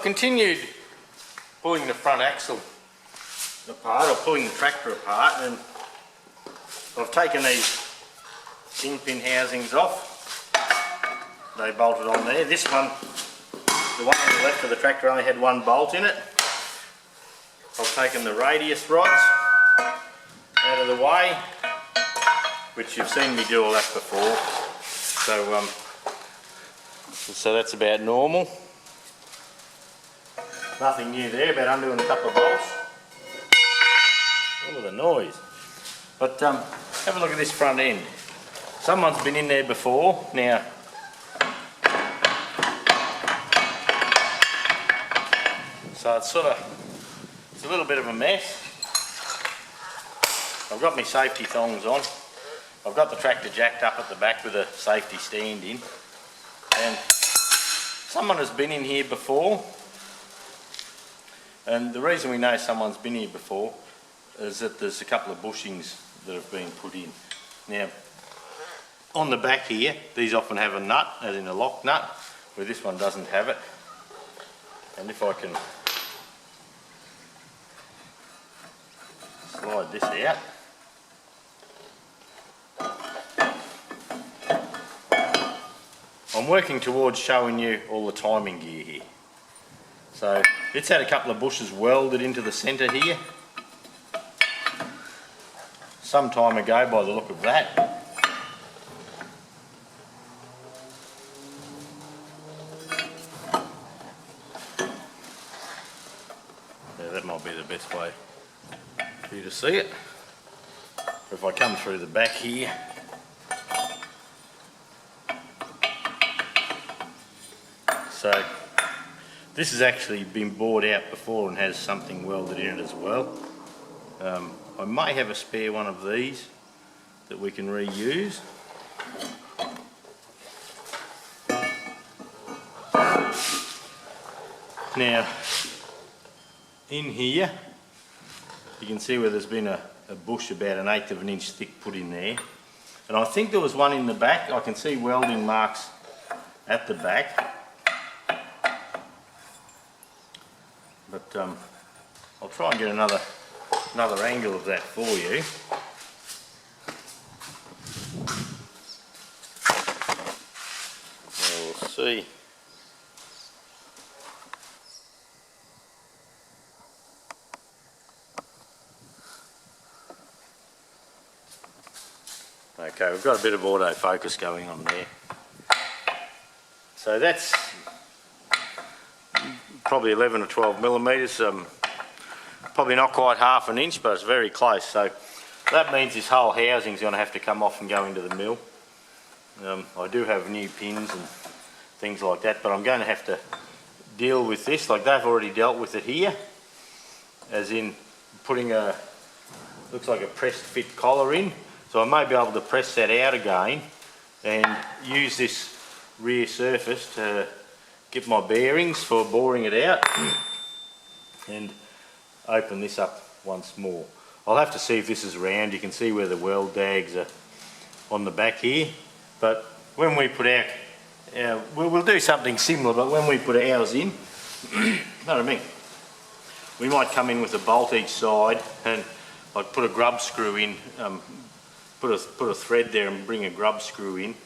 continued pulling the front axle apart, or pulling the tractor apart, and I've taken these kingpin housings off. They bolted on there. This one, the one on the left of the tractor, only had one bolt in it. I've taken the radius rods out of the way, which you've seen me do all that before. So that's about normal. Nothing new there, about undoing a couple of bolts. All of the noise. But have a look at this front end. Someone's been in there before. Now, so it's a little bit of a mess. I've got my safety thongs on. I've got the tractor jacked up at the back with a safety stand in. And someone has been in here before. And the reason we know someone's been here before is that there's a couple of bushings that have been put in. Now, on the back here, these often have a nut, as in a lock nut, where this one doesn't have it. And if I can slide this out. I'm working towards showing you all the timing gear here. So it's had a couple of bushes welded into the centre here some time ago by the look of that. Yeah, that might be the best way for you to see it. If I come through the back here, so this has actually been bored out before and has something welded in it as well. I may have a spare one of these that we can reuse. Now, in here, you can see where there's been a bush about 1/8 of an inch thick put in there. And I think there was one in the back. I can see welding marks at the back. But I'll try and get another angle of that for you. We'll see. Okay, we've got a bit of autofocus going on there. So that's probably 11 or 12 millimetres, probably not quite 1/2 inch, but it's very close. So that means this whole housing is going to have to come off and go into the mill. I do have new pins and things like that, but I'm going to have to deal with this, like they've already dealt with it here, as in putting looks like a pressed fit collar in. So I may be able to press that out again and use this rear surface to get my bearings for boring it out and open this up once more. I'll have to see if this is round. You can see where the weld dags are on the back here, but when we put our we'll do something similar, but when we put ours in, know what I mean, we might come in with a bolt each side and like put a grub screw in, put a thread there and bring a grub screw in,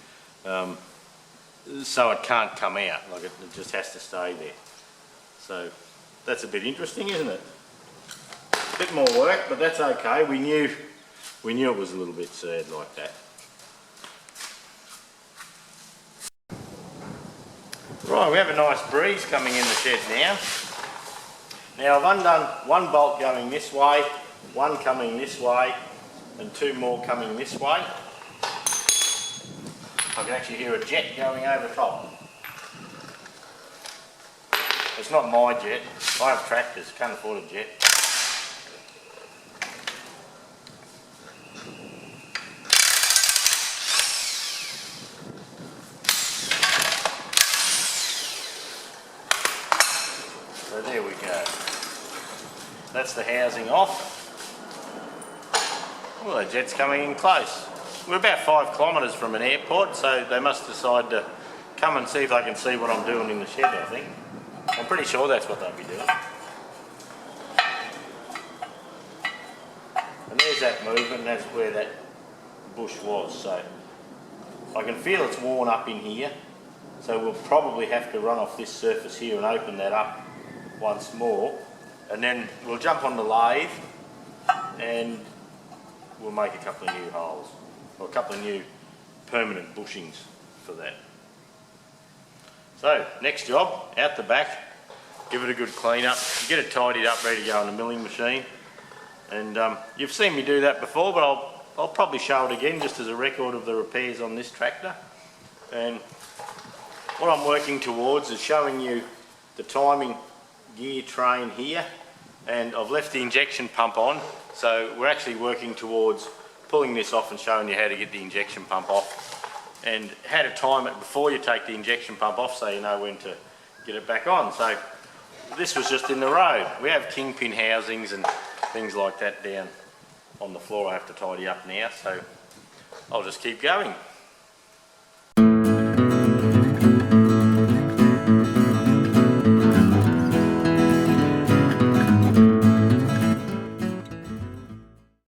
so it can't come out, like it just has to stay there. So that's a bit interesting, isn't it? A bit more work, but that's okay. We knew it was a little bit sad like that. Right, we have a nice breeze coming in the shed now. Now I've undone one bolt going this way, one coming this way, and 2 more coming this way. I can actually hear a jet going over top. It's not my jet. I have tractors, can't afford a jet. So there we go. That's the housing off. Well, the jet's coming in close. We're about 5 kilometres from an airport, so they must decide to come and see if they can see what I'm doing in the shed, I think. I'm pretty sure that's what they'll be doing. And there's that movement, and that's where that bush was. So I can feel it's worn up in here. So we'll probably have to run off this surface here and open that up once more. And then we'll jump on the lathe and we'll make a couple of new holes, or a couple of new permanent bushings for that. So next job, out the back, give it a good clean up, get it tidied up, ready to go on the milling machine. And you've seen me do that before, but I'll probably show it again just as a record of the repairs on this tractor. And what I'm working towards is showing you the timing gear train here, and I've left the injection pump on, so we're actually working towards pulling this off and showing you how to get the injection pump off and how to time it before you take the injection pump off so you know when to get it back on. So this was just in the road. We have kingpin housings and things like that down on the floor I have to tidy up now, so I'll just keep going.